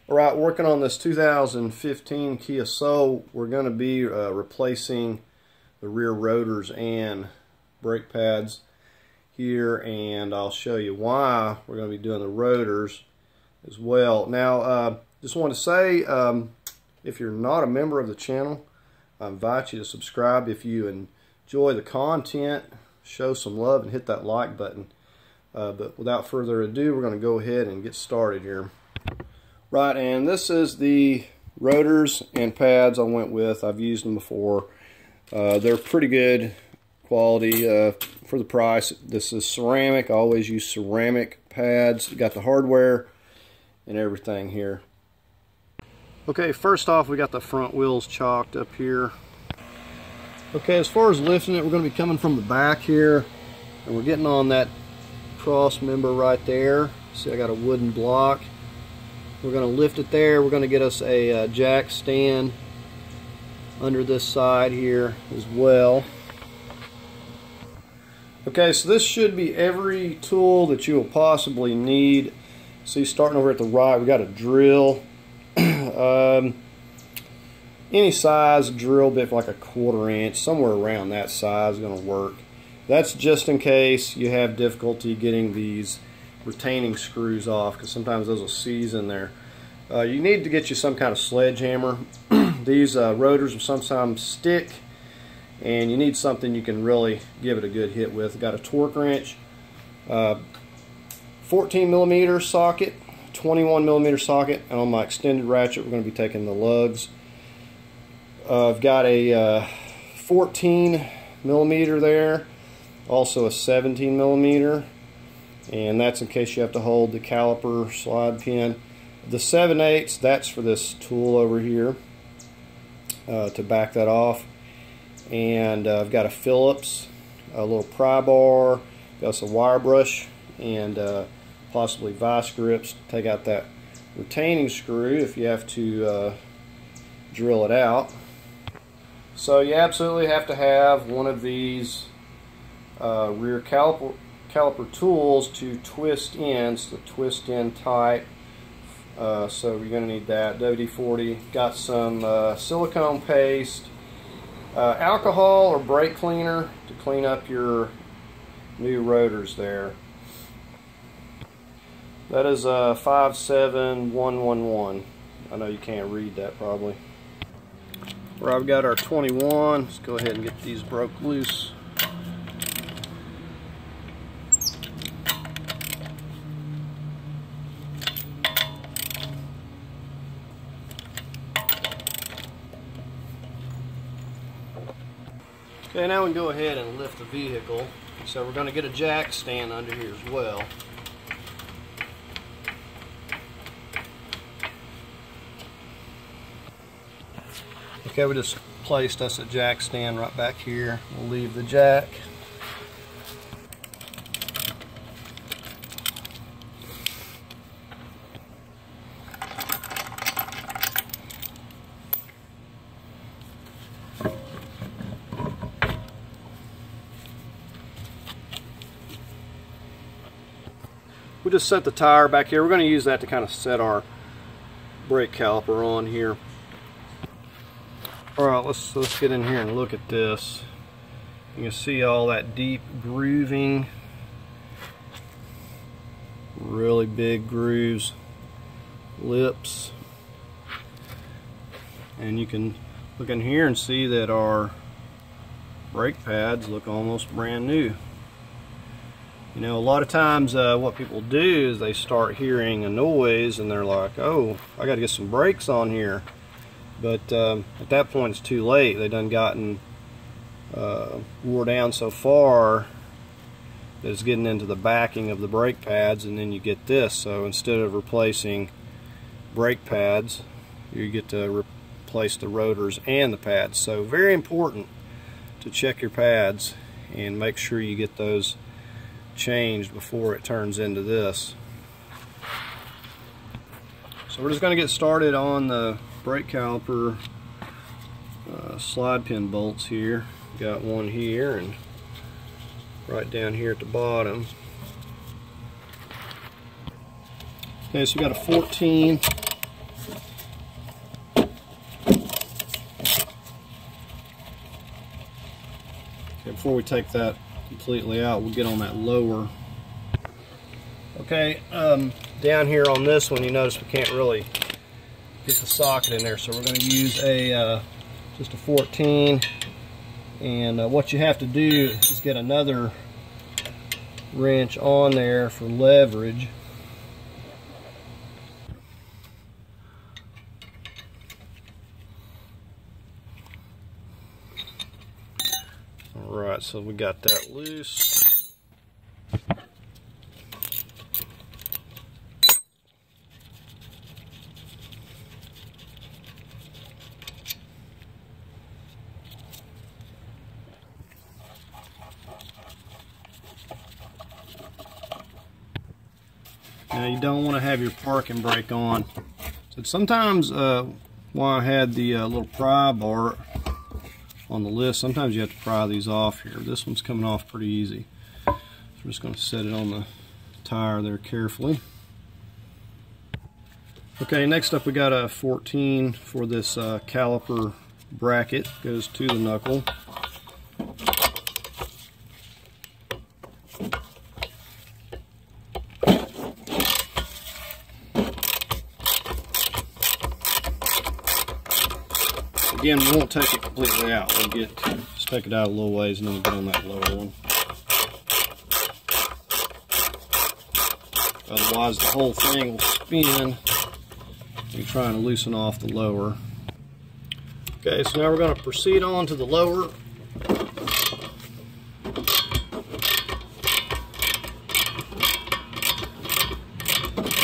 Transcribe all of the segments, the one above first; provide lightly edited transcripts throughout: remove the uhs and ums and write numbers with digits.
Alright, working on this 2015 Kia Soul. We're going to be replacing the rear rotors and brake pads here, and I'll show you why we're going to be doing the rotors as well. Now, just want to say, if you're not a member of the channel, I invite you to subscribe. If you enjoy the content, show some love and hit that like button. But without further ado, we're going to go ahead and get started here. Right, and this is the rotors and pads I went with. I've used them before. They're pretty good quality for the price. This is ceramic. I always use ceramic pads. You got the hardware and everything here. Okay, first off, we got the front wheels chalked up here. Okay, as far as lifting it, we're going to be coming from the back here, and we're getting on that cross member right there. See, I got a wooden block. We're going to lift it there. We're going to get us a jack stand under this side here as well. Okay, so this should be every tool that you will possibly need. See, starting over at the right, we got a drill. Any size drill bit, like a 1/4 inch, somewhere around that size is going to work. That's just in case you have difficulty getting these retaining screws off, because sometimes those will seize in there. You need to get you some kind of sledgehammer. These rotors will sometimes stick, and you need something you can really give it a good hit with. Got a torque wrench, 14mm socket, 21mm socket, and on my extended ratchet we're going to be taking the lugs. I've got a 14mm there, also a 17mm, and that's in case you have to hold the caliper slide pin. The 7/8, that's for this tool over here to back that off. And I've got a Phillips, a little pry bar, got some wire brush, and possibly vice grips to take out that retaining screw if you have to drill it out. So you absolutely have to have one of these rear caliper tools to twist in, so twist in tight. So you're going to need that. WD-40, got some silicone paste, alcohol or brake cleaner to clean up your new rotors there. That is 57111. I know you can't read that probably. Where I've got our 21, let's go ahead and get these broke loose. Okay, now we can go ahead and lift the vehicle. So we're going to get a jack stand under here as well. Okay, we just placed us a jack stand right back here. We'll leave the jack. We just set the tire back here. We're going to use that to kind of set our brake caliper on here. Alright, let's get in here and look at this. You can see all that deep grooving. Really big grooves, lips. And you can look in here and see that our brake pads look almost brand new. You know, a lot of times what people do is they start hearing a noise and they're like, oh, I got to get some brakes on here. But at that point it's too late. They done gotten wore down so far that it's getting into the backing of the brake pads, and then you get this. So instead of replacing brake pads, you get to replace the rotors and the pads. So very important to check your pads and make sure you get those changed before it turns into this. So we're just going to get started on the brake caliper slide pin bolts here. Got one here and right down here at the bottom. Okay, so we got a 14 before we take that completely out, we'll get on that lower. Okay, down here on this one, you notice we can't really get the socket in there, so we're going to use a just a 14. And what you have to do is get another wrench on there for leverage. Alright, so we got that loose. Now you don't want to have your parking brake on. So sometimes, while I had the little pry bar on the list, sometimes you have to pry these off here. This one's coming off pretty easy. So I'm just going to set it on the tire there carefully. Okay, next up we got a 14 for this caliper bracket. Goes to the knuckle. Again, we won't take it completely out. We'll just take it out a little ways and then we'll get on that lower one. Otherwise, the whole thing will spin. You're trying to loosen off the lower. Okay, so now we're going to proceed on to the lower.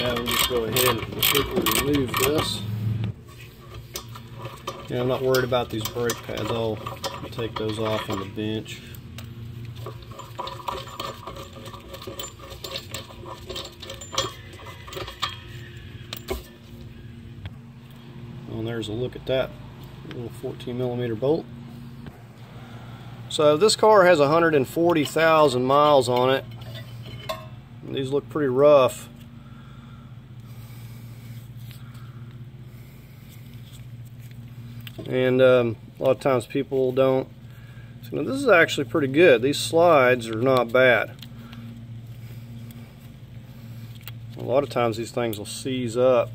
Now we'll just go ahead and quickly remove this. Yeah, I'm not worried about these brake pads. I'll take those off on the bench. And there's a look at that little 14mm bolt. So this car has 140,000 miles on it. And these look pretty rough. And a lot of times people don't. So this is actually pretty good. These slides are not bad. A lot of times these things will seize up.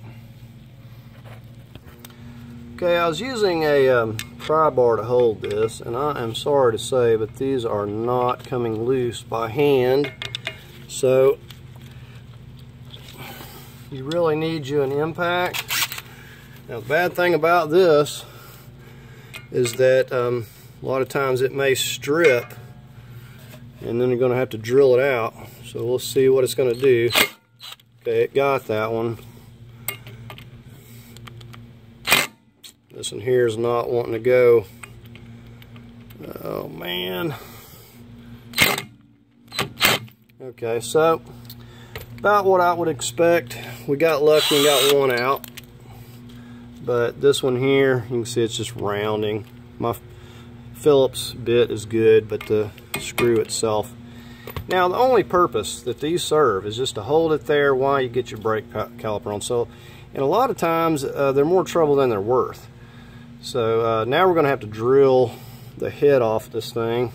Okay, I was using a pry bar to hold this, and I am sorry to say, but these are not coming loose by hand. So you really need you an impact. Now the bad thing about this is that a lot of times it may strip and then you're going to have to drill it out. So we'll see what it's going to do. Okay, it got that one. This one here is not wanting to go. Oh man. Okay, so about what I would expect. We got lucky and got one out. But this one here, you can see it's just rounding. My Phillips bit is good, but the screw itself. Now, the only purpose that these serve is just to hold it there while you get your brake caliper on. So, and a lot of times, they're more trouble than they're worth. So, now we're going to have to drill the head off this thing.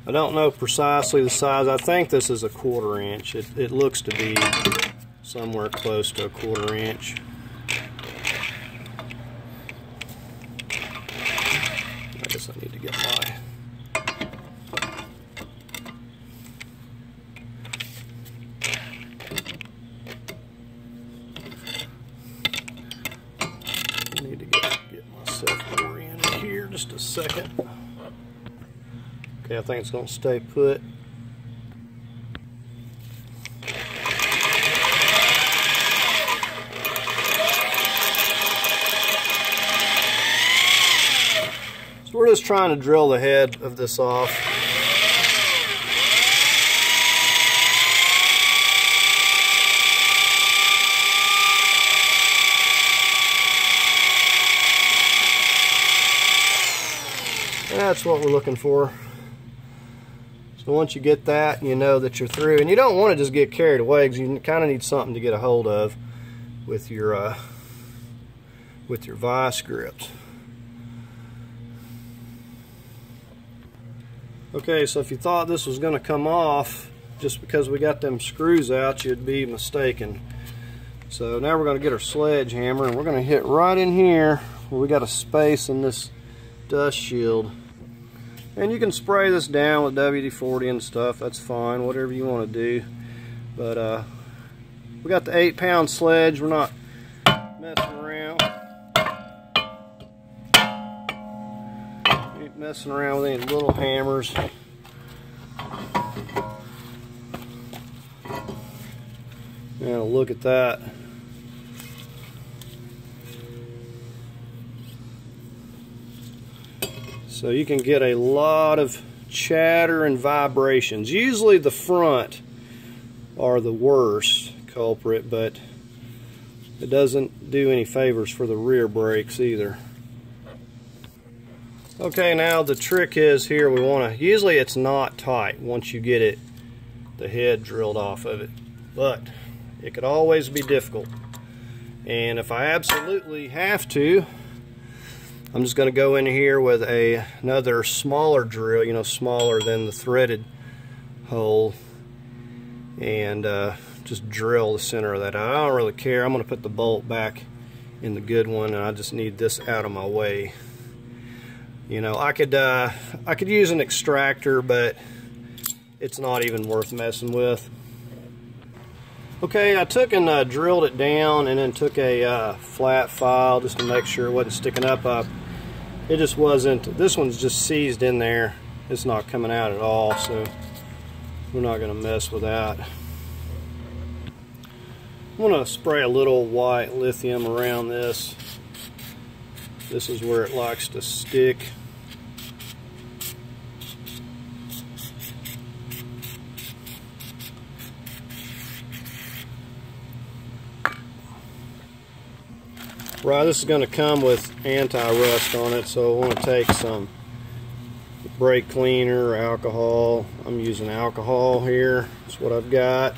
I don't know precisely the size. I think this is a 1/4 inch. It looks to be somewhere close to a 1/4 inch. I guess I need to get my get myself oriented here just a second. Okay, I think it's going to stay put. So we're just trying to drill the head of this off. That's what we're looking for. So once you get that, you know that you're through. And you don't want to just get carried away, because you kind of need something to get a hold of with your vice grips. Okay, so if you thought this was going to come off just because we got them screws out, you'd be mistaken. So now we're going to get our sledgehammer and we're going to hit right in here where we got a space in this dust shield. And you can spray this down with WD-40 and stuff, that's fine, whatever you want to do. But we got the 8-pound sledge, we're not messing around. Ain't messing around with any little hammers. Now look at that. So you can get a lot of chatter and vibrations. Usually the front are the worst culprit, but it doesn't do any favors for the rear brakes either. Okay, now the trick is here we want to, usually it's not tight once you get it, the head drilled off of it, but it could always be difficult. And if I absolutely have to, I'm just going to go in here with another smaller drill, you know, smaller than the threaded hole, and just drill the center of that out. I don't really care. I'm going to put the bolt back in the good one, and I just need this out of my way. You know, I could use an extractor, but it's not even worth messing with. Okay, I took and drilled it down, and then took a flat file just to make sure it wasn't sticking up. It just wasn't. This one's just seized in there. It's not coming out at all, so we're not going to mess with that. I'm going to spray a little white lithium around this. This is where it likes to stick. Right, this is going to come with anti-rust on it, so I want to take some brake cleaner or alcohol. I'm using alcohol here. That's what I've got.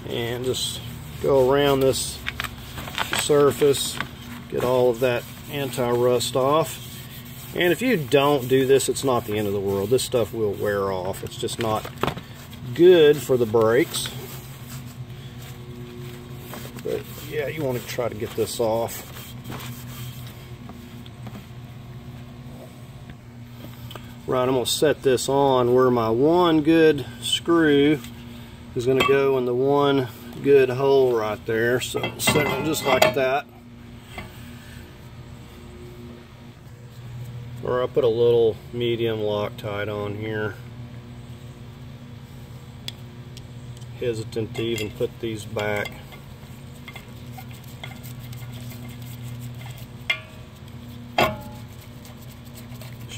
And just go around this surface, get all of that anti-rust off. And if you don't do this, it's not the end of the world. This stuff will wear off. It's just not good for the brakes. But yeah, you want to try to get this off. Right, I'm going to set this on where my one good screw is going to go in the one good hole right there. So set it just like that. Or I'll put a little medium Loctite on here. Hesitant to even put these back.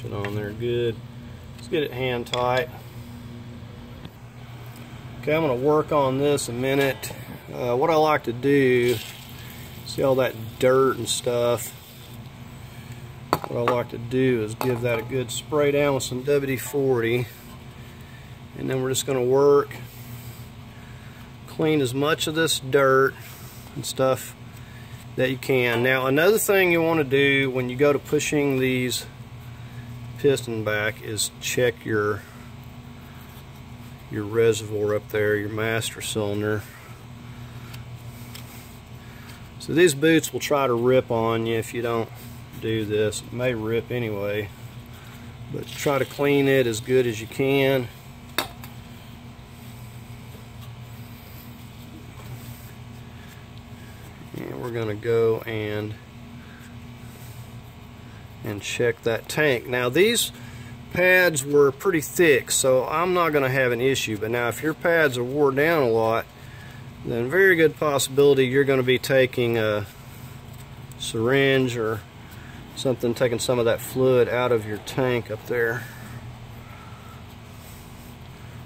It on there good. Let's get it hand tight. Okay, I'm going to work on this a minute. What I like to do, see all that dirt and stuff, what I like to do is give that a good spray down with some WD-40, and then we're just going to work, clean as much of this dirt and stuff that you can. Now another thing you want to do when you go to pushing these piston back is check your reservoir up there, your master cylinder. So these boots will try to rip on you if you don't do this. It may rip anyway, but try to clean it as good as you can. And we're going to go and check that tank. Now these pads were pretty thick, so I'm not going to have an issue, but now if your pads are wore down a lot, then very good possibility you're going to be taking a syringe or something, taking some of that fluid out of your tank up there.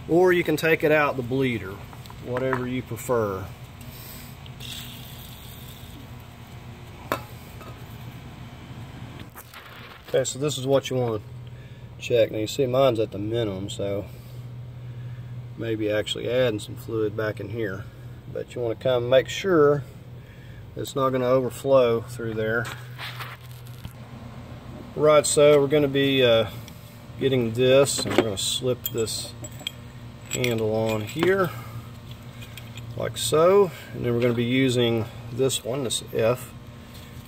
Or you can take it out the bleeder, whatever you prefer. Okay, so this is what you want to check. Now you see mine's at the minimum, so maybe actually adding some fluid back in here. But you want to come make sure it's not going to overflow through there. Right, so we're going to be getting this, and we're going to slip this handle on here like so, and then we're going to be using this one, this F.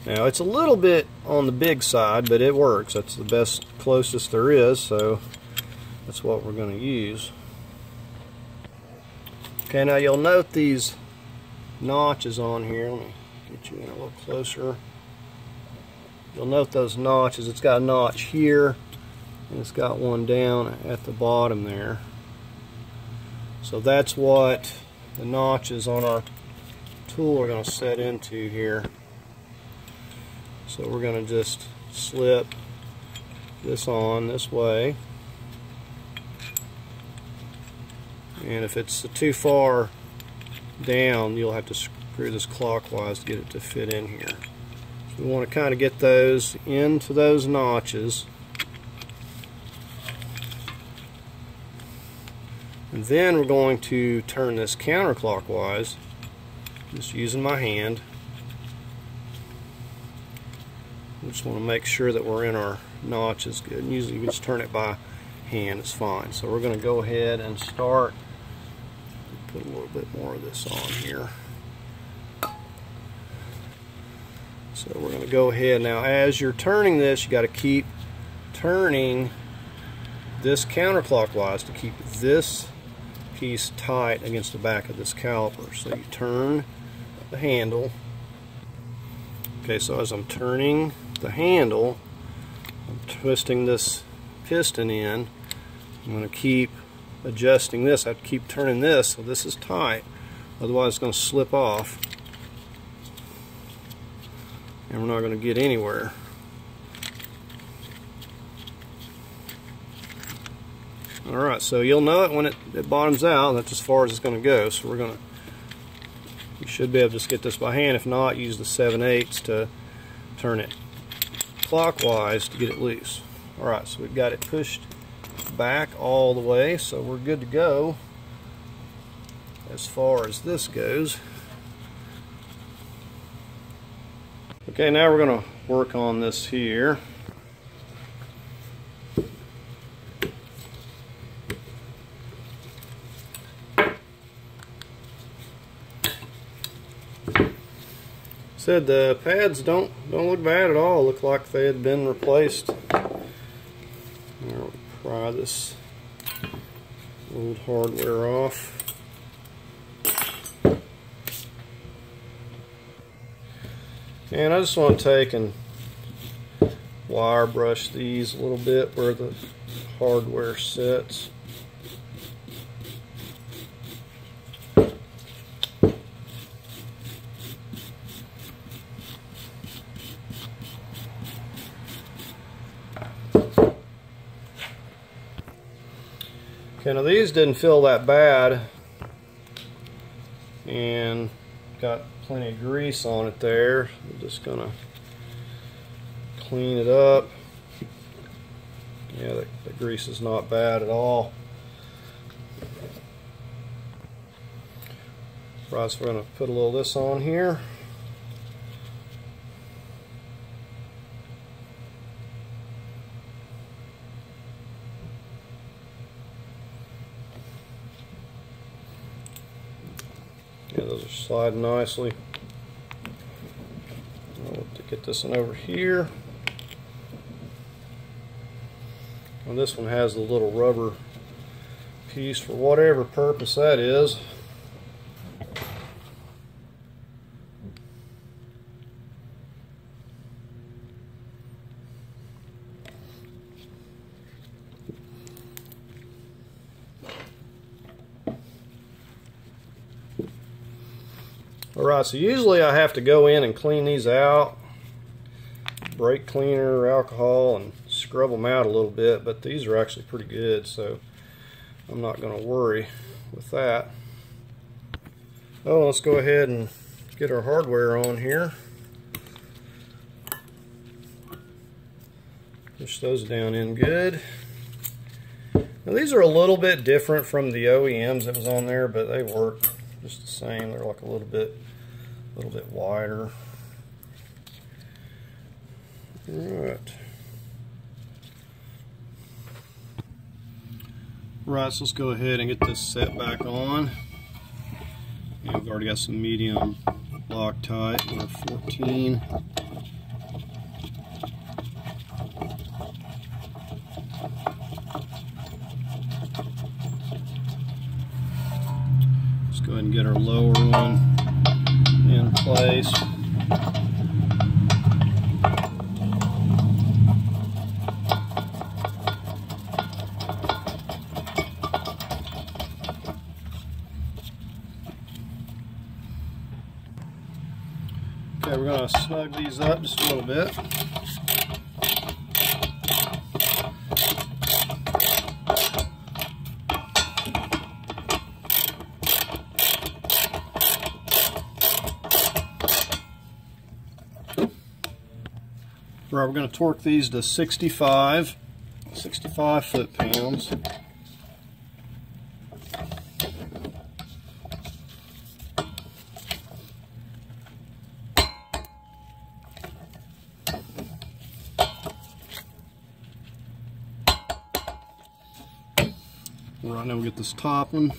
Now it's a little bit on the big side, but it works. That's the best, closest there is, so that's what we're going to use. Okay, now you'll note these notches on here. Let me get you in a little closer. You'll note those notches. It's got a notch here, and it's got one down at the bottom there. So that's what the notches on our tool are going to set into here. So we're going to just slip this on this way. And if it's too far down, you'll have to screw this clockwise to get it to fit in here. So we want to kind of get those into those notches. And then we're going to turn this counterclockwise, just using my hand. We just want to make sure that we're in our notches good. And usually you just turn it by hand, it's fine. So we're going to go ahead and start. Put a little bit more of this on here. So we're going to go ahead now. As you're turning this, you got to keep turning this counterclockwise to keep this piece tight against the back of this caliper. So you turn the handle. Okay, so as I'm turning the handle, I'm twisting this piston in. I'm going to keep adjusting this. I have to keep turning this so this is tight, otherwise it's going to slip off and we're not going to get anywhere. Alright, so you'll know it when it bottoms out. That's as far as it's going to go. So you should be able to just get this by hand. If not, use the 7/8 to turn it clockwise to get it loose. Alright, so we've got it pushed back all the way, so we're good to go as far as this goes. Okay, now we're going to work on this here. Said the pads don't look bad at all. Look like they had been replaced. I'll pry this old hardware off. And I just want to take and wire brush these a little bit where the hardware sits. Okay, now these didn't feel that bad and got plenty of grease on it there. I'm just gonna clean it up. Yeah, the grease is not bad at all. Right, so we're gonna put a little of this on here. Yeah, those are sliding nicely. I'll get this one over here. And this one has the little rubber piece for whatever purpose that is. Alright, so usually I have to go in and clean these out, brake cleaner, alcohol, and scrub them out a little bit, but these are actually pretty good, so I'm not going to worry with that. Oh, let's go ahead and get our hardware on here. Push those down in good. Now these are a little bit different from the OEMs that was on there, but they work just the same. They're like a little bit wider. All right. Right, so let's go ahead and get this set back on. And we've already got some medium Loctite, number 14. Let's go ahead and get our lower one in place. Okay, we're going to snug these up just a little bit. Right, we're going to torque these to 65 foot-pounds. Right, now we'll get this top one.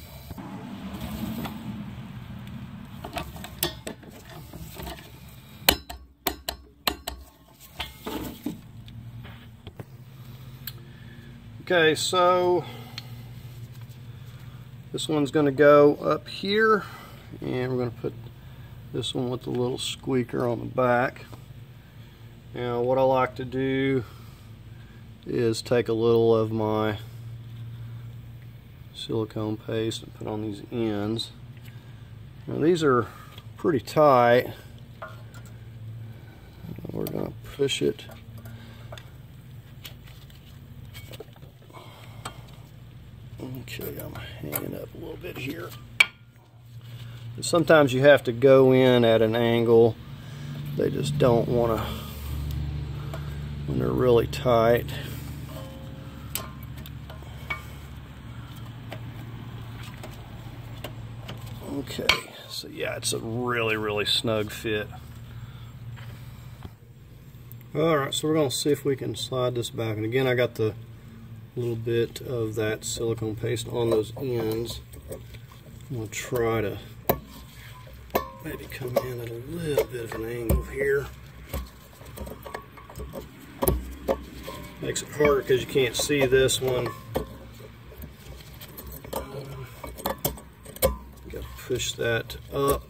Okay, so this one's going to go up here, and we're going to put this one with the little squeaker on the back. Now what I like to do is take a little of my silicone paste and put on these ends. Now these are pretty tight. We're going to push it okay. I'm hanging up a little bit here. But sometimes you have to go in at an angle. They just don't want to when they're really tight. Okay, so yeah, it's a really snug fit. Alright, so we're going to see if we can slide this back. And again, I got the little bit of that silicone paste on those ends. I'm going to try to maybe come in at a little bit of an angle here. Makes it harder because you can't see this one. Got to push that up.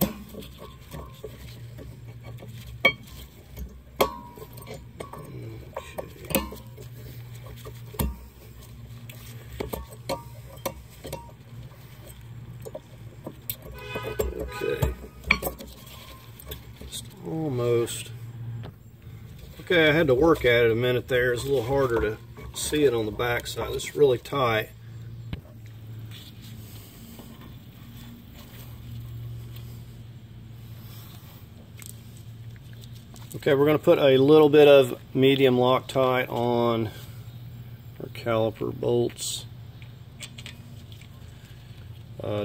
Okay, just almost. Okay, I had to work at it a minute there. It's a little harder to see it on the back side. It's really tight. Okay, we're going to put a little bit of medium Loctite on our caliper bolts.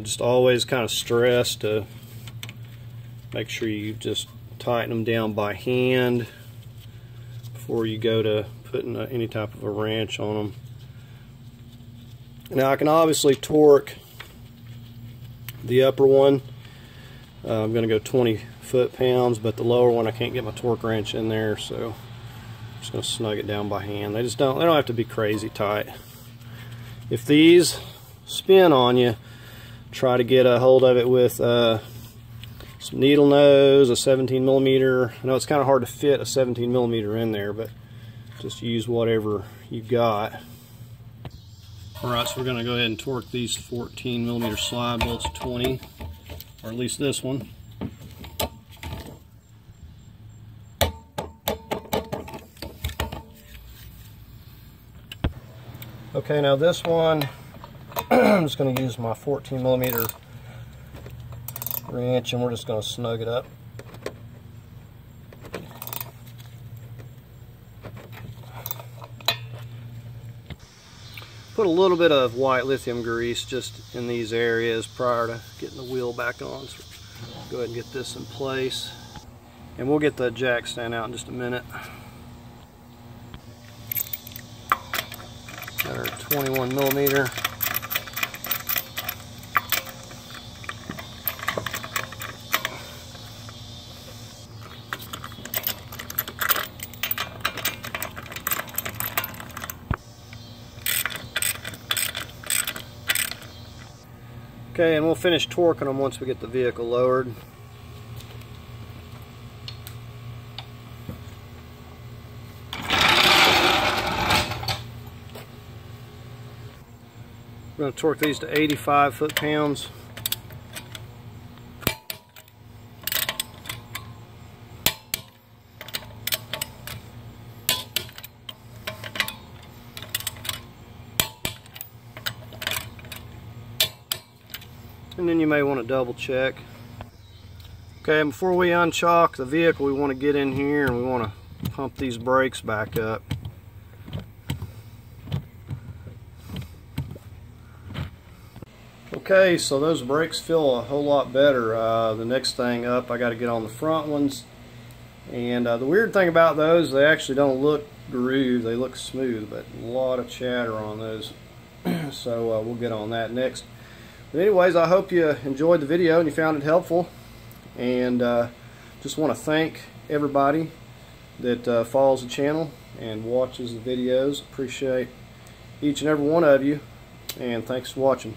Just always kind of stress to make sure you just tighten them down by hand before you go to putting any type of a wrench on them. Now I can obviously torque the upper one. I'm going to go 20 foot-pounds, but the lower one I can't get my torque wrench in there, so I'm just going to snug it down by hand. They don't have to be crazy tight. If these spin on you, try to get a hold of it with some needle nose, a 17mm. I know it's kind of hard to fit a 17mm in there, but just use whatever you got. Alright, so we're going to go ahead and torque these 14mm slide bolts 20, or at least this one. Okay, now this one, I'm just going to use my 14mm wrench, and we're just going to snug it up. Put a little bit of white lithium grease just in these areas prior to getting the wheel back on. So go ahead and get this in place, and we'll get the jack stand out in just a minute. Got our 21mm. Okay, and we'll finish torquing them once we get the vehicle lowered. We're going to torque these to 85 foot-pounds. And then you may want to double check. Okay, and before we unchalk the vehicle, we want to get in here and we want to pump these brakes back up. Okay, so those brakes feel a whole lot better. The next thing up, I got to get on the front ones. And the weird thing about those, they actually don't look grooved, they look smooth, but a lot of chatter on those. So we'll get on that next. But anyways, I hope you enjoyed the video and you found it helpful. And just want to thank everybody that follows the channel and watches the videos. Appreciate each and every one of you. And thanks for watching.